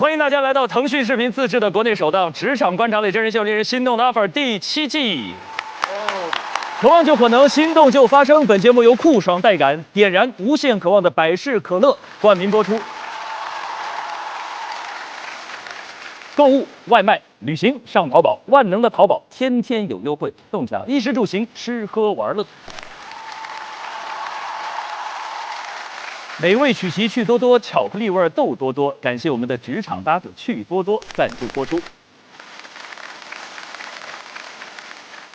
欢迎大家来到腾讯视频自制的国内首档职场观察类真人秀《令人心动的 offer》第7季。渴望就可能，心动就发生。本节目由酷爽带感点燃无限渴望的百事可乐冠名播出。购物、外卖、旅行上淘宝，万能的淘宝天天有优惠，动享衣食住行，吃喝玩乐。美味曲奇趣多多，巧克力味豆多多。感谢我们的职场搭子趣多多赞助播出。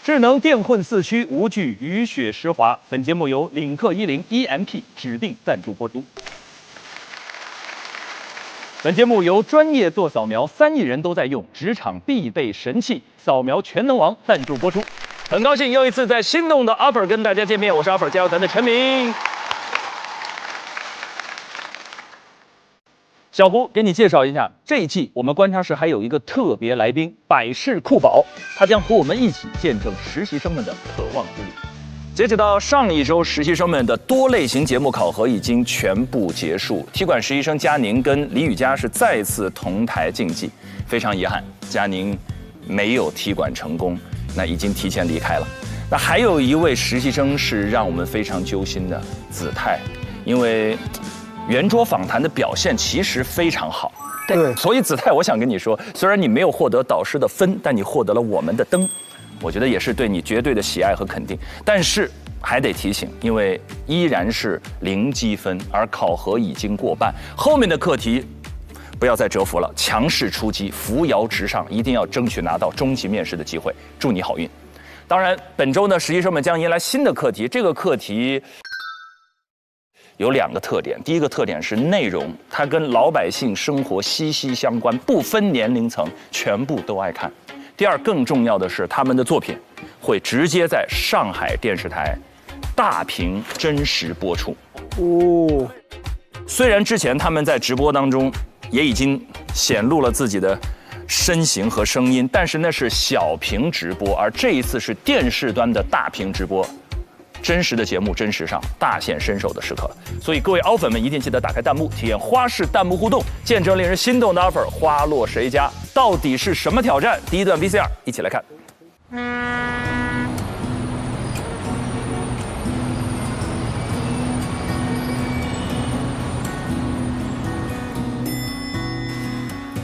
智能电混四驱无惧雨雪湿滑。本节目由领克10 EMP 指定赞助播出。本节目由专业做扫描3亿人都在用职场必备神器扫描全能王赞助播出。很高兴又一次在心动的 offer 跟大家见面，我是 offer 加油团的陈明。小胡，给你介绍一下，这一季我们观察室还有一个特别来宾百事酷宝，他将和我们一起见证实习生们的渴望之旅。截止到上一周，实习生们的多类型节目考核已经全部结束。踢馆实习生佳宁跟李雨佳是再次同台竞技，非常遗憾，佳宁没有踢馆成功，那已经提前离开了。那还有一位实习生是让我们非常揪心的子泰，因为圆桌访谈的表现其实非常好。对，所以子泰，我想跟你说，虽然你没有获得导师的分，但你获得了我们的灯。我觉得也是对你绝对的喜爱和肯定，但是还得提醒，因为依然是0积分，而考核已经过半，后面的课题不要再蛰伏了，强势出击，扶摇直上，一定要争取拿到中级面试的机会，祝你好运。当然，本周呢，实习生们将迎来新的课题，这个课题有2个特点，第一个特点是内容，它跟老百姓生活息息相关，不分年龄层，全部都爱看。第二，更重要的是，他们的作品会直接在上海电视台大屏真实播出。哦，虽然之前他们在直播当中也已经显露了自己的身形和声音，但是那是小屏直播，而这一次是电视端的大屏直播。真实的节目，真实上大显身手的时刻了，所以各位 offer 们一定记得打开弹幕，体验花式弹幕互动，见证令人心动的 offer 花落谁家，到底是什么挑战？第一段 VCR 一起来看。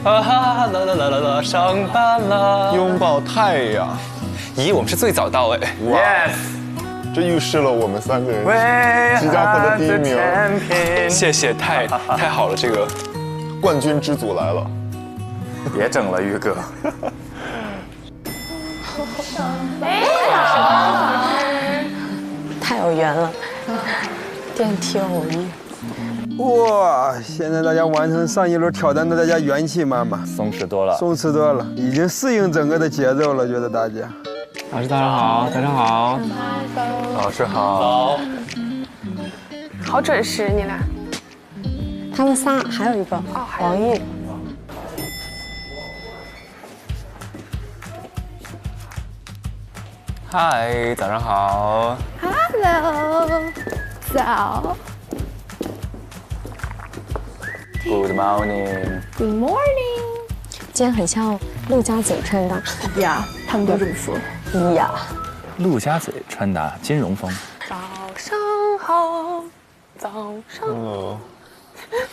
啊哈啦啦啦啦啦，上班啦！拥抱太阳。咦，我们是最早到哎。Yes。这预示了我们3个人即将获得第1名。谢谢，太好了，这个冠军之组来了。别整了，宇哥。太有缘了，电梯偶遇。哇！现在大家完成上一轮挑战的，大家元气满满，松弛多了，松弛多了，已经适应整个的节奏了，觉得大家。老师，早上好，早上好。老师好。好准时，你俩。他们仨还有一个王毅。嗨，早上好。Hello， 早。Good morning。 Good morning。今天很像陆家嘴穿搭呀，他们都这么说。呀，陆家嘴穿搭金融风。早上好，早上。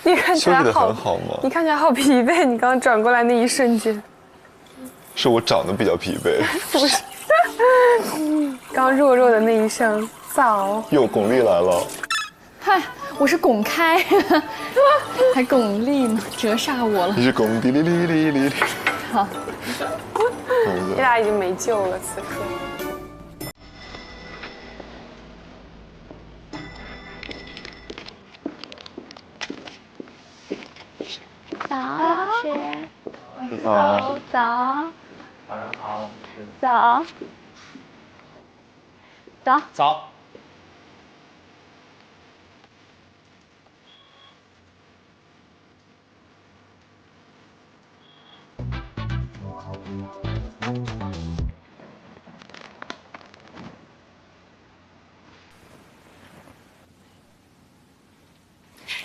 你看起来休息得很好吗？你看起来好疲惫，你刚转过来那一瞬间。是我长得比较疲惫。不是。刚弱弱的那一声早。哟，巩俐来了。嗨，我是巩开，还巩俐呢，折煞我了。你是巩俐哩哩哩哩哩。好。你俩已经没救了，此刻。早，老师。早。早。早上好。早。早。早。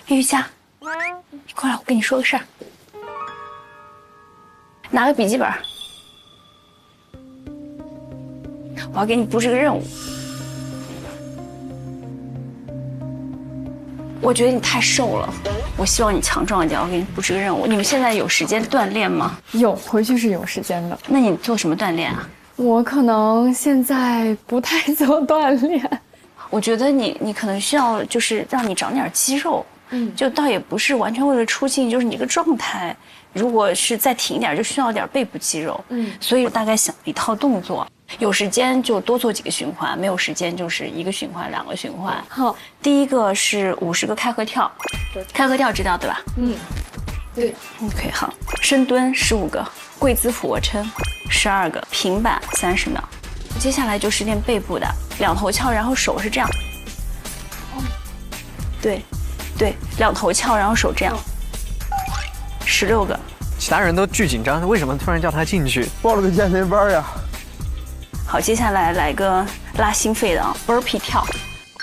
玉佳，你过来，我跟你说个事儿。拿个笔记本，我要给你布置个任务。我觉得你太瘦了，我希望你强壮一点。我给你布置个任务。你们现在有时间锻炼吗？有，回去是有时间的。那你做什么锻炼啊？我可能现在不太做锻炼。我觉得你可能需要就是让你长点肌肉，就倒也不是完全为了出镜，就是你这个状态，如果是再挺一点，就需要点背部肌肉。所以我大概想一套动作，有时间就多做几个循环，没有时间就是1个循环、2个循环。好，第一个是50个开合跳，开合跳知道对吧？对。OK， 好，深蹲15个，跪姿俯卧撑12个，平板30秒。接下来就是练背部的，2头翘，然后手是这样。对，2头翘，然后手这样。16个。其他人都巨紧张，为什么突然叫他进去？报了个健身班呀。好，接下来来个拉心肺的burpee 跳。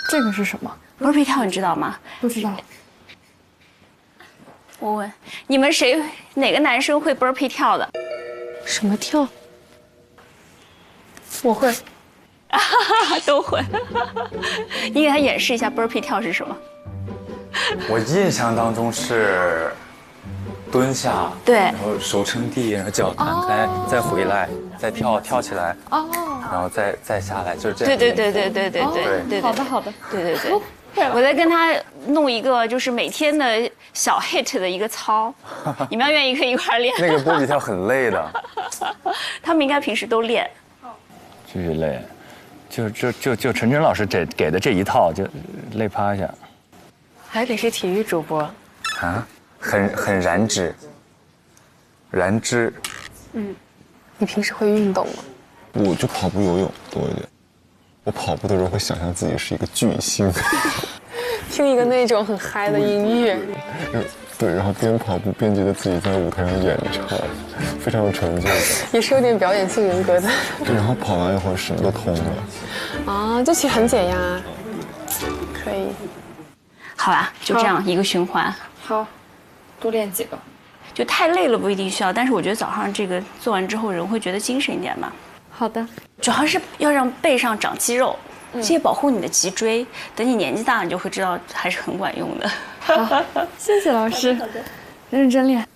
这个是什么？ burpee 跳你知道吗？不知道。我问你们哪个男生会 burpee 跳的？什么跳？我会。都会。你给他演示一下 burpee 跳是什么？我印象当中是蹲下，对，然后手撑地，然后脚弹开，再回来，再跳起来，然后再下来，就是这样。对。好的。对。我在跟他弄一个就是每天的小 hit 的一个操，你们要愿意可以一块练。那个波比跳很累的，他们应该平时都练。巨累，就陈真老师给的这一套就累趴下。还得是体育主播啊，很燃脂。你平时会运动吗？我就跑步、游泳多一点。我跑步的时候会想象自己是一个巨星，听一个那种很嗨的音乐。对，然后边跑步边觉得自己在舞台上演唱，非常有成就感。也是有点表演性人格的。对，然后跑完以后什么都通了。啊，这其实很减压，可以。好吧，就这样一个循环。好，多练几个。就太累了不一定需要，但是我觉得早上这个做完之后人会觉得精神一点嘛。好的。主要是要让背上长肌肉，这也保护你的脊椎。等你年纪大，你就会知道还是很管用的。好，谢谢老师，认真练。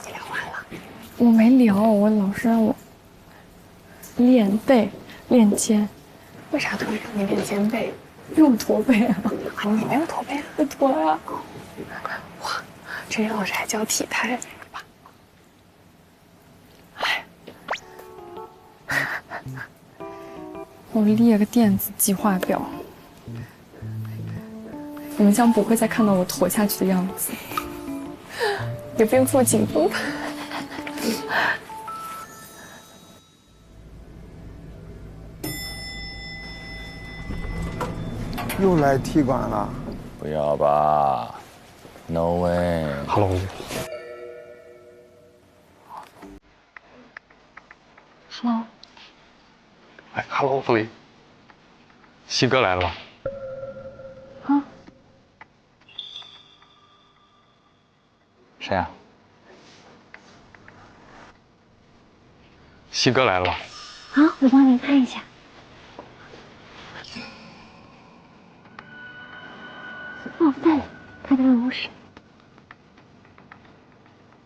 你聊完了？我没聊，我老师让我练背、练肩。为啥突然让你练肩背？因为我驼背啊。啊，你没有驼背啊？我驼呀。哇，陈老师还教体态，吧？哎，我列个电子计划表，你们将不会再看到我驼下去的样子。有边腹紧绷。又来踢馆了？不要吧 ，No way。Hello。Hello。哎 ，Hello， 傅雷。西哥来了吧？啊？谁呀？西哥来了吧？啊，我帮你看一下。哦，在了，他在办公室。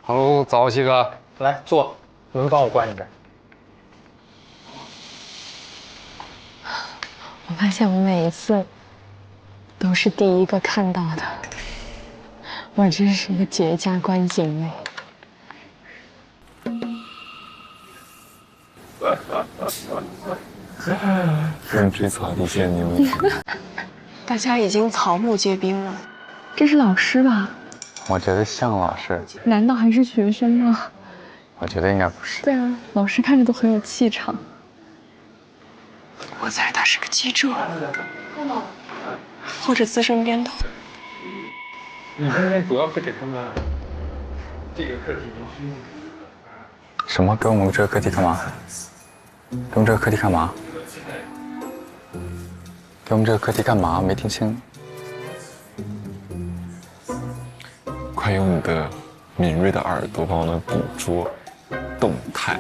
Hello， 早，西哥，来坐，门帮我关一下。我发现我每一次都是第一个看到的，我真是一个绝佳观景位。人追草地见牛。大家已经草木皆兵了。这是老师吧？我觉得像老师。难道还是学生吗？我觉得应该不是。对啊，老师看着都很有气场。我猜他是个记者，或者资深编导。你今天主要是给他们这个课题。什么？给我们这个课题干嘛？给我们这个课题干嘛？给我们这个课题干嘛？没听清。快用你的敏锐的耳朵帮我们捕捉动态。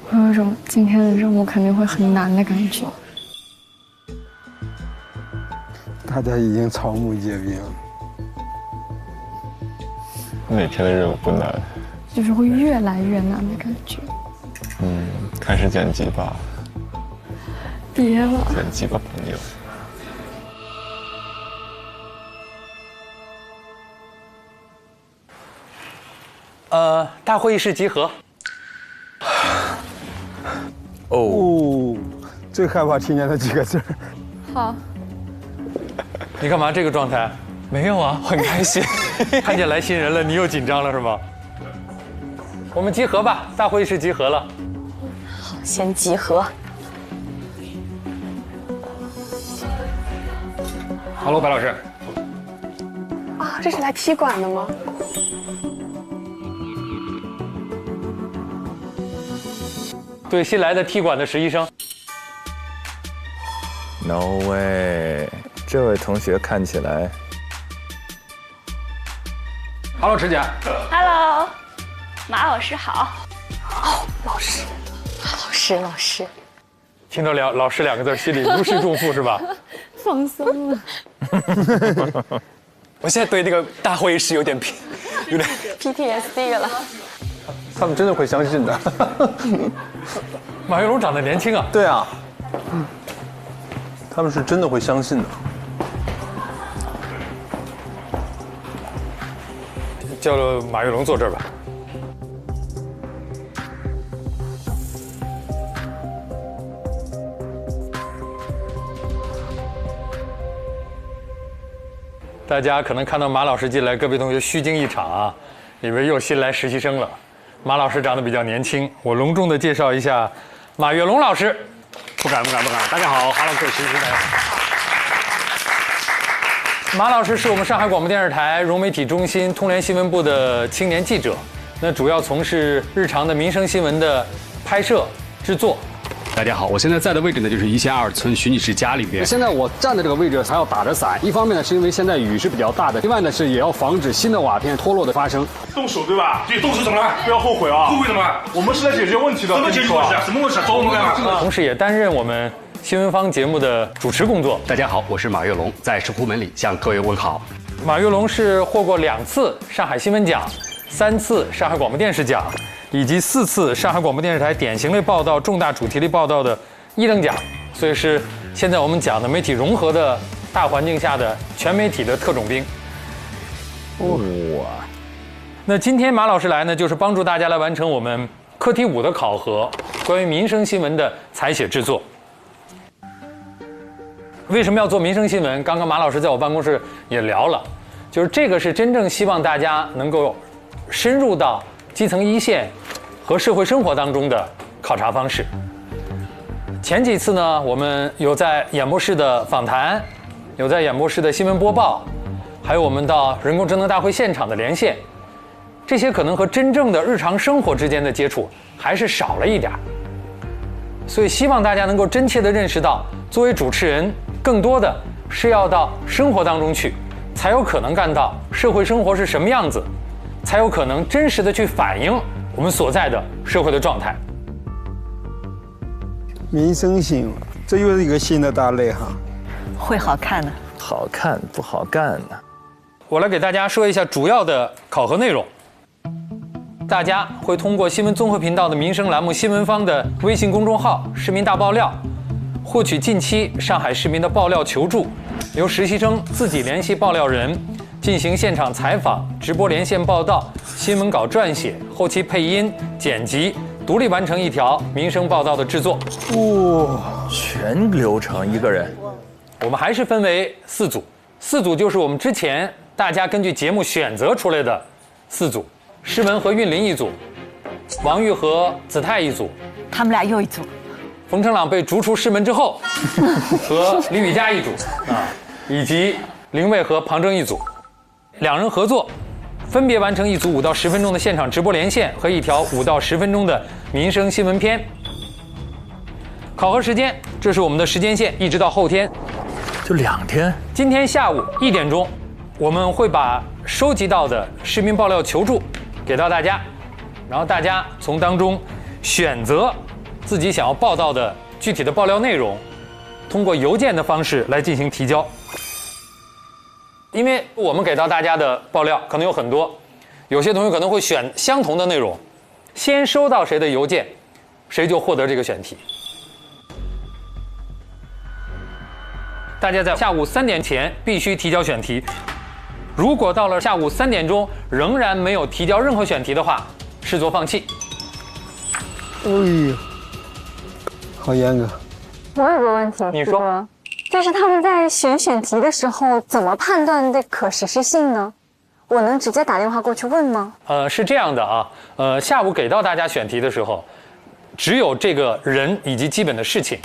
我有一种今天的任务肯定会很难的感觉。大家已经草木皆兵。哪天的任务不难？就是会越来越难的感觉。开始剪辑吧。别了，剪辑吧，朋友。大会议室集合。哦，最害怕听见那几个字儿。好。你干嘛这个状态？没有啊，很开心。看见来新人了，你又紧张了是吗？我们集合吧，大会议室集合了。好，先集合。Hello， 白老师。啊，这是来踢馆的吗？对新来的踢馆的实习生。No way， 这位同学看起来。Hello， 陈姐。Hello， 马老师好。哦，老师。听到老师2个字，心里如释重负是吧？放松了。我现在对那个大会议室有点 PTSD 了。他们真的会相信的。马跃龙长得年轻啊。对啊。他们是真的会相信的。叫了马跃龙坐这儿吧。大家可能看到马老师进来，各位同学虚惊一场啊，以为又新来实习生了。马老师长得比较年轻，我隆重的介绍一下马跃龙老师。不敢。大家好，Hello， 各位实习生，大家好。马老师是我们上海广播电视台融媒体中心通联新闻部的青年记者，那主要从事日常的民生新闻的拍摄、制作。大家好，我现在在的位置呢，就是1线2村徐女士家里边。现在我站的这个位置还要打着伞，一方面呢是因为现在雨是比较大的，另外呢是也要防止新的瓦片脱落的发生。动手对吧？对，动手怎么了？不要后悔啊！后悔什么？我们是来解决问题的。怎么解决问题啊？什么问题啊？找我们干嘛？同时也担任我们新闻方节目的主持工作。大家好，我是马跃龙，在石湖门里向各位问好。马跃龙是获过2次上海新闻奖、3次上海广播电视奖，以及4次上海广播电视台典型类报道、重大主题类报道的1等奖，所以是现在我们讲的媒体融合的大环境下的全媒体的特种兵。哇！那今天马老师来呢，就是帮助大家来完成我们课题5的考核，关于民生新闻的采写制作。为什么要做民生新闻？刚刚马老师在我办公室也聊了，就是这个是真正希望大家能够深入到基层一线和社会生活当中的考察方式。前几次呢，我们有在演播室的访谈，有在演播室的新闻播报，还有我们到人工智能大会现场的连线，这些可能和真正的日常生活之间的接触还是少了一点。所以希望大家能够真切地认识到，作为主持人，更多的是要到生活当中去，才有可能看到社会生活是什么样子，才有可能真实的去反映我们所在的社会的状态。民生新闻，这又是一个新的大类哈。会好看的。好看不好干呢。我来给大家说一下主要的考核内容。大家会通过新闻综合频道的民生栏目新闻方的微信公众号“市民大爆料”，获取近期上海市民的爆料求助，由实习生自己联系爆料人，进行现场采访、直播连线报道、新闻稿撰写、后期配音、剪辑，独立完成一条民生报道的制作。哇，全流程一个人。我们还是分为4组，4组就是我们之前大家根据节目选择出来的4组。诗文和韵林一组，王玉和子泰一组，他们俩又一组。冯成朗被逐出师门之后，和李雨佳一组啊，以及林蔚和庞征一组，2人合作，分别完成一组5到10分钟的现场直播连线和一条5到10分钟的民生新闻片。考核时间，这是我们的时间线，一直到后天。就2天。今天下午1点钟，我们会把收集到的市民爆料求助给到大家，然后大家从当中选择自己想要报道的具体的爆料内容，通过邮件的方式来进行提交。因为我们给到大家的爆料可能有很多，有些同学可能会选相同的内容，先收到谁的邮件，谁就获得这个选题。大家在下午3点前必须提交选题，如果到了下午3点钟仍然没有提交任何选题的话，视作放弃。哎呦，好严格。我有个问题，你说，就是他们在选题的时候，怎么判断的可实施性呢？我能直接打电话过去问吗？是这样的啊，下午给到大家选题的时候，只有这个人以及基本的事情。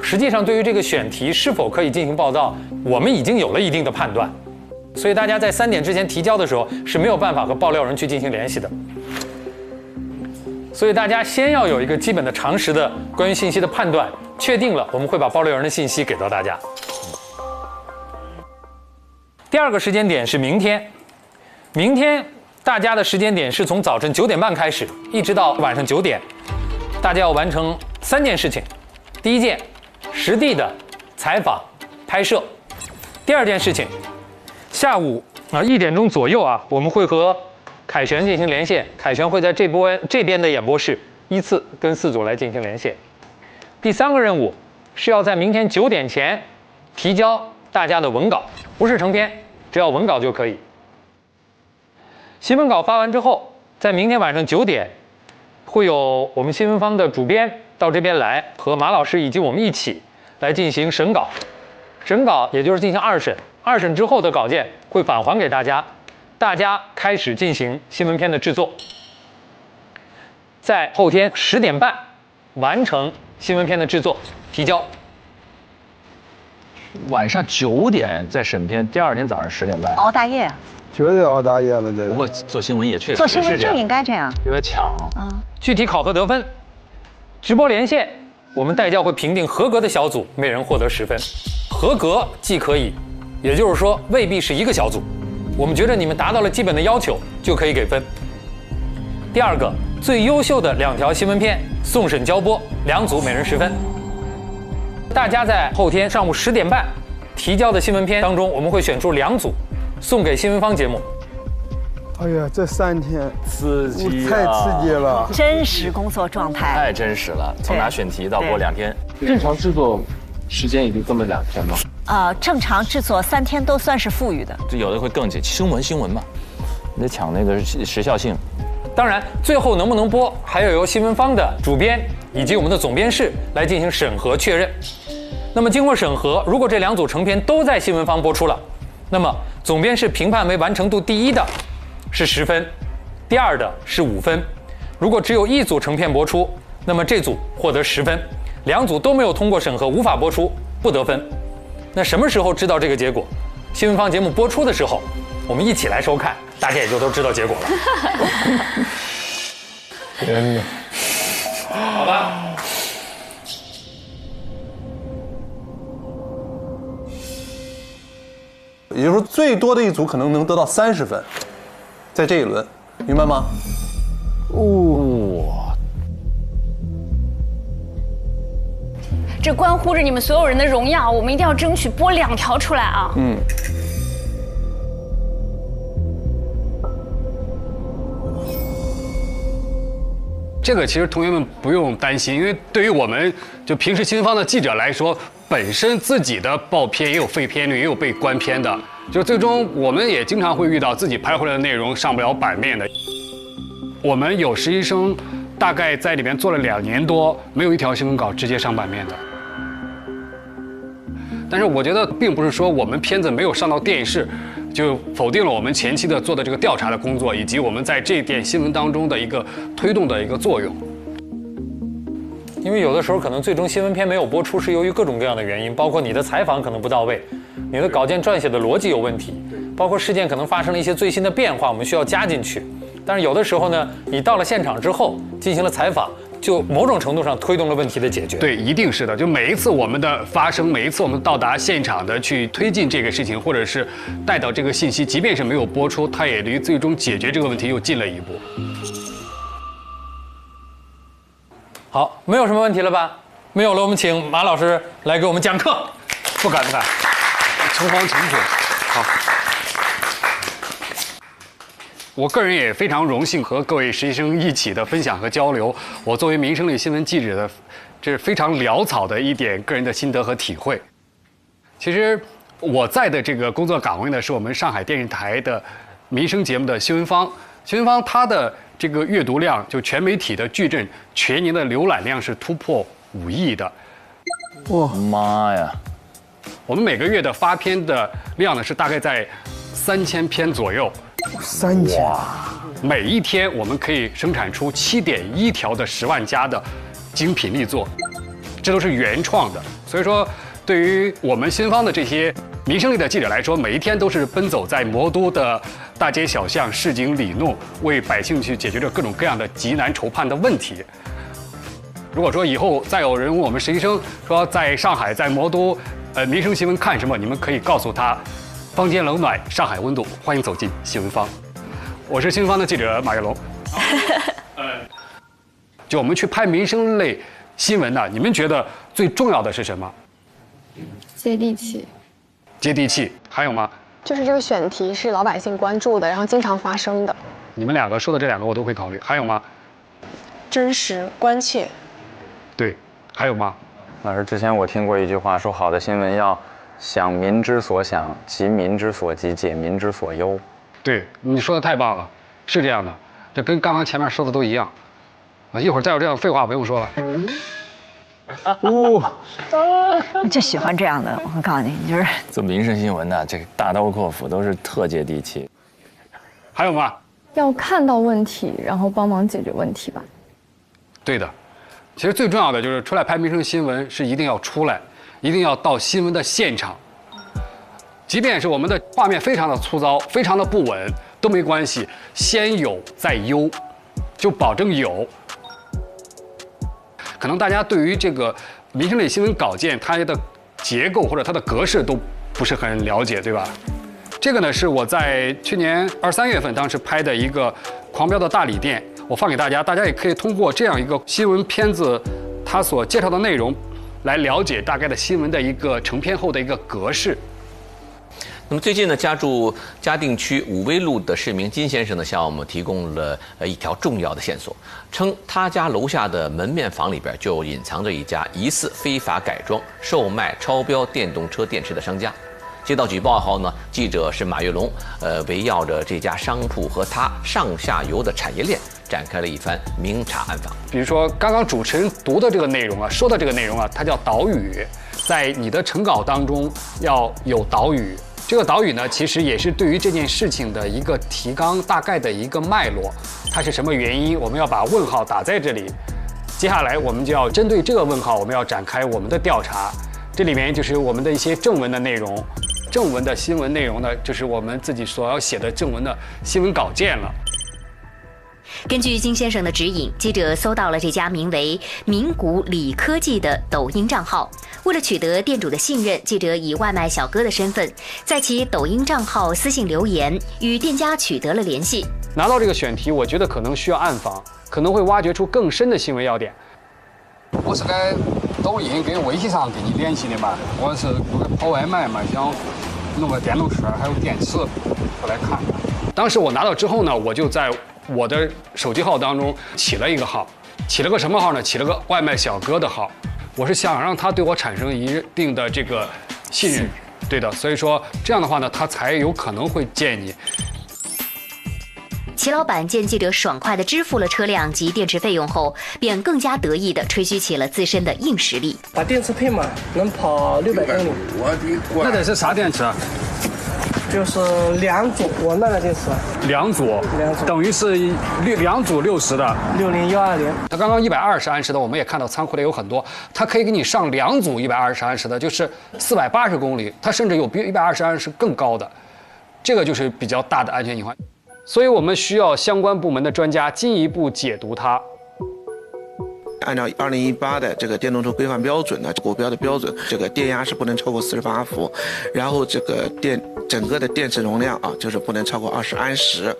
实际上，对于这个选题是否可以进行报道，我们已经有了一定的判断，所以大家在3点之前提交的时候是没有办法和爆料人去进行联系的。所以大家先要有一个基本的常识的关于信息的判断，确定了，我们会把爆料人的信息给到大家。第2个时间点是明天，明天大家的时间点是从早晨9点半开始，一直到晚上9点，大家要完成3件事情。第1件，实地的采访拍摄；第2件事情，下午1点钟左右我们会和凯旋进行连线，凯旋会在这边的演播室依次跟4组来进行连线。第3个任务是要在明天9点前提交大家的文稿，不是成篇，只要文稿就可以。新闻稿发完之后，在明天晚上9点，会有我们新闻方的主编到这边来，和马老师以及我们一起来进行审稿。审稿也就是进行2审，2审之后的稿件会返还给大家，大家开始进行新闻片的制作，在后天10点半完成新闻片的制作提交。晚上9点在审片，第2天早上10点半，熬大夜啊！绝对熬大夜了，这个。不过做新闻也确实做新闻是这样就应该这样，有点抢。具体考核得分，直播连线，我们带教会评定合格的小组，每人获得10分。合格即可以，也就是说未必是一个小组，我们觉得你们达到了基本的要求就可以给分。第2个，最优秀的2条新闻片送审交播，2组每人10分。大家在后天上午10点半提交的新闻片当中，我们会选出2组送给新闻方节目。哎呀，这3天刺激太刺激了，真实工作状态太真实了。从拿选题到播2天，正常制作时间也就这么2天吗？正常制作3天都算是富裕的，就有的会更紧。新闻嘛，你得抢那个时效性。当然，最后能不能播，还要由新闻方的主编以及我们的总编室来进行审核确认。那么经过审核，如果这2组成片都在新闻方播出了，那么总编室评判为完成度第1的是10分，第2的是5分。如果只有1组成片播出，那么这组获得10分，2组都没有通过审核，无法播出，不得分。那什么时候知道这个结果？新闻方节目播出的时候，我们一起来收看，大家也就都知道结果了。天哪！好吧。也就是说，最多的一组可能能得到30分，在这一轮，明白吗？这关乎着你们所有人的荣耀，我们一定要争取播2条出来啊！这个其实同学们不用担心，因为对于我们就平时新闻方的记者来说，本身自己的报片也有废片率，也有被关片的，就最终我们也经常会遇到自己拍回来的内容上不了版面的。我们有实习生大概在里面做了2年多，没有一条新闻稿直接上版面的。但是我觉得并不是说我们片子没有上到电视，就否定了我们前期的做的这个调查的工作，以及我们在这点新闻当中的一个推动的一个作用。因为有的时候可能最终新闻片没有播出，是由于各种各样的原因，包括你的采访可能不到位，你的稿件撰写的逻辑有问题，包括事件可能发生了一些最新的变化，我们需要加进去。但是有的时候呢，你到了现场之后进行了采访，就某种程度上推动了问题的解决。对，一定是的。就每一次我们的发生，每一次我们到达现场的去推进这个事情，或者是带到这个信息，即便是没有播出，它也离最终解决这个问题又近了一步。好，没有什么问题了吧？没有了，我们请马老师来给我们讲课。不敢，诚惶诚恐。好。我个人也非常荣幸和各位实习生一起的分享和交流。我作为民生类新闻记者的，这是非常潦草的一点个人的心得和体会。其实我在的这个工作岗位呢，是我们上海电视台的民生节目的新闻方。新闻方它的这个阅读量，就全媒体的矩阵全年的浏览量是突破5亿的。哇妈呀！我们每个月的发片的量呢，是大概在3000篇左右。3000，每一天我们可以生产出7.1条的10万加的精品力作，这都是原创的。所以说，对于我们新方的这些民生类的记者来说，每一天都是奔走在魔都的大街小巷、市井里弄，为百姓去解决着各种各样的急难愁盼的问题。如果说以后再有人问我们实习生说在上海、在魔都，民生新闻看什么，你们可以告诉他。坊间冷暖，上海温度，欢迎走进新闻方。我是新闻方的记者马跃龙。就我们去拍民生类新闻呢，你们觉得最重要的是什么？接地气。接地气，还有吗？就是这个选题是老百姓关注的，然后经常发生的。你们两个说的这2个我都会考虑，还有吗？真实关切。对，还有吗？老师，之前我听过一句话，说好的新闻要想民之所想，急民之所急，解民之所忧。对，你说的太棒了，是这样的，这跟刚刚前面说的都一样。一会儿再有这样废话不用说了。你就喜欢这样的，我告诉你，你就是做民生新闻的，这个大刀阔斧都是特接地气。还有吗？要看到问题，然后帮忙解决问题吧。对的，其实最重要的就是出来拍民生新闻是一定要出来。一定要到新闻的现场，即便是我们的画面非常的粗糙、非常的不稳都没关系，先有再优，就保证有。可能大家对于这个民生类新闻稿件它的结构或者它的格式都不是很了解，对吧？这个呢是我在去年2、3月份当时拍的一个狂飙的大礼店，我放给大家，大家也可以通过这样一个新闻片子它所介绍的内容。来了解大概的新闻的一个成片后的一个格式。那么最近呢，家住嘉定区武威路的市民金先生呢，向我们提供了一条重要的线索，称他家楼下的门面房里边就隐藏着一家疑似非法改装、售卖超标电动车电池的商家。接到举报后呢，记者是马跃龙，围绕着这家商铺和他上下游的产业链展开了一番明察暗访。比如说刚刚主持人读的这个内容啊，说的这个内容啊，它叫导语，在你的成稿当中要有导语。这个导语呢，其实也是对于这件事情的一个提纲大概的一个脉络，它是什么原因，我们要把问号打在这里。接下来我们就要针对这个问号，我们要展开我们的调查。这里面就是我们的一些正文的内容。正文的新闻内容呢，就是我们自己所要写的正文的新闻稿件了。根据金先生的指引，记者搜到了这家名为名古里科技的抖音账号。为了取得店主的信任，记者以外卖小哥的身份，在其抖音账号私信留言，与店家取得了联系。拿到这个选题，我觉得可能需要暗访，可能会挖掘出更深的新闻要点。我是在抖音跟微信上跟你联系的嘛，我是跑外卖嘛，想弄个电动车还有电池，过来看看。当时我拿到之后呢，我就在我的手机号当中起了一个号，起了个什么号呢？起了个外卖小哥的号。我是想让他对我产生一定的这个信任，对的，所以说这样的话呢，他才有可能会见你。齐老板见记者爽快地支付了车辆及电池费用后，便更加得意地吹嘘起了自身的硬实力。把电池配满，能跑600公里。那得是啥电池？就是2组，我那个电池。2组，等于是2组60的。60120。它刚刚120安时的，我们也看到仓库里有很多，它可以给你上2组120安时的，就是480公里，它甚至有比120安时更高的，这个就是比较大的安全隐患。所以我们需要相关部门的专家进一步解读它。按照2018的这个电动车规范标准呢，国标的标准，这个电压是不能超过48伏，然后这个整个的电池容量啊，就是不能超过20安时。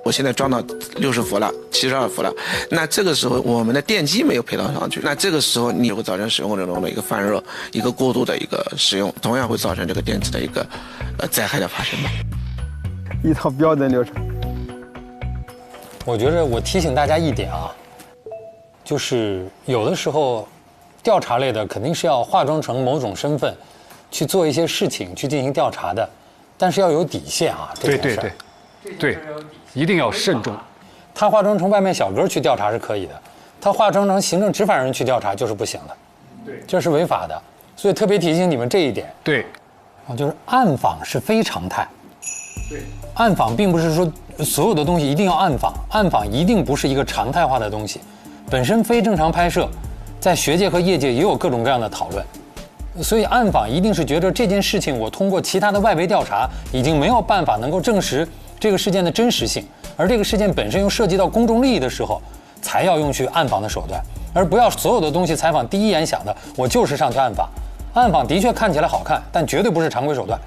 我现在装到60伏了，72伏了，那这个时候我们的电机没有配套上去，那这个时候你会造成使用过程中的一个泛热，一个过度的一个使用，同样会造成这个电池的一个灾害的发生吧。一套标准流程。我觉得我提醒大家一点啊，就是有的时候调查类的肯定是要化妆成某种身份去做一些事情去进行调查的，但是要有底线啊。对，一定要慎重。他化妆成外卖小哥去调查是可以的，他化妆成行政执法人去调查就是不行的，对，这是违法的。所以特别提醒你们这一点。对，就是暗访是非常态。对，暗访并不是说所有的东西一定要暗访，暗访一定不是一个常态化的东西。本身非正常拍摄，在学界和业界也有各种各样的讨论。所以暗访一定是觉得这件事情我通过其他的外围调查已经没有办法能够证实这个事件的真实性，而这个事件本身又涉及到公众利益的时候，才要用去暗访的手段，而不要所有的东西采访第一眼想的我就是上去暗访。暗访的确看起来好看，但绝对不是常规手段。